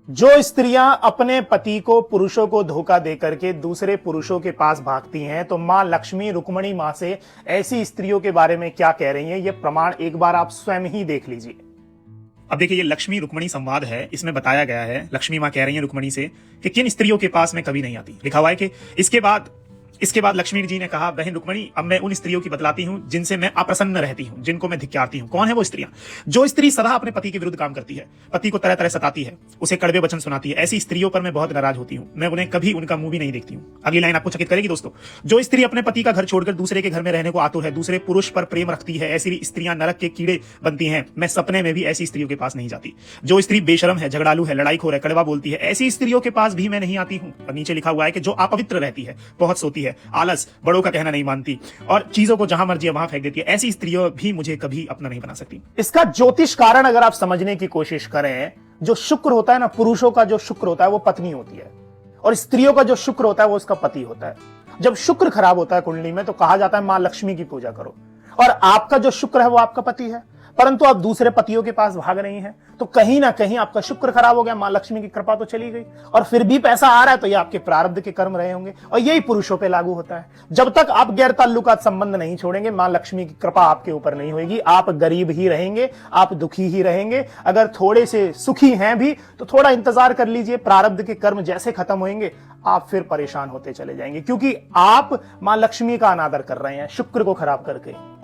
जो स्त्रियां अपने पति को पुरुषों को धोखा देकर के दूसरे पुरुषों के पास भागती हैं, तो मां लक्ष्मी रुक्मणी मां से ऐसी स्त्रियों के बारे में क्या कह रही हैं, यह प्रमाण एक बार आप स्वयं ही देख लीजिए। अब देखिए, ये लक्ष्मी रुक्मणी संवाद है। इसमें बताया गया है, लक्ष्मी मां कह रही है रुक्मणी से कि किन स्त्रियों के पास मैं कभी नहीं आती। लिखा हुआ है कि इसके बाद लक्ष्मी जी ने कहा, बहन रुक्मणी, अब मैं उन स्त्रियों की बतलाती हूं जिनसे मैं अप्रसन्न रहती हूं, जिनको मैं धिक्कारती हूं। कौन है वो स्त्रियां? जो स्त्री सदा अपने पति के विरुद्ध काम करती है, पति को तरह तरह सताती है, उसे कड़वे वचन सुनाती है, ऐसी स्त्रियों पर मैं बहुत नाराज होती हूं। मैं उन्हें कभी उनका मुंह भी नहीं देखती हूं। अगली लाइन आपको चकित करेगी दोस्तों। जो स्त्री अपने पति का घर छोड़कर दूसरे के घर में रहने को आतुर है, दूसरे पुरुष पर प्रेम रखती है, ऐसी स्त्रियां नरक के कीड़े बनती हैं। मैं सपने में भी ऐसी स्त्रियों के पास नहीं जाती। जो स्त्री बेशरम है, झगड़ालू है, लड़ाईखोर है, कड़वा बोलती है, ऐसी स्त्रियों के पास भी मैं नहीं आती हूं। और नीचे लिखा हुआ है कि जो अपवित्र रहती है, बहुत सोती है, आलस, बड़ों का कहना नहीं मानती और चीजों को जहां मर्जी वहां फेंक देती है, ऐसी स्त्रियों भी मुझे कभी अपना नहीं बना सकती। इसका ज्योतिष कारण अगर आप समझने की कोशिश करें, जो शुक्र होता है ना, पुरुषों का जो शुक्र होता है वो पत्नी होती है, और स्त्रियों का जो शुक्र होता है वो उसका पति होता है। जब शुक्र खराब होता है कुंडली में, तो कहा जाता है मां लक्ष्मी की पूजा करो। और आपका जो शुक्र है वो आपका पति है, परंतु आप दूसरे पतियों के पास भाग रही हैं, तो कहीं ना कहीं आपका शुक्र खराब हो गया। मां लक्ष्मी की कृपा तो चली गई, और फिर भी पैसा आ रहा है, तो ये आपके प्रारब्ध के कर्म रहे होंगे, और यही पुरुषों पे लागू होता है। जब तक आप गैर ताल्लुकात संबंध नहीं छोड़ेंगे, मां लक्ष्मी की कृपा आपके ऊपर नहीं होगी। आप गरीब ही रहेंगे, आप दुखी ही रहेंगे। अगर थोड़े से सुखी हैं भी, तो थोड़ा इंतजार कर लीजिए, प्रारब्ध के कर्म जैसे खत्म होंगे आप फिर परेशान होते चले जाएंगे, क्योंकि आप मां लक्ष्मी का अनादर कर रहे हैं शुक्र को खराब करके।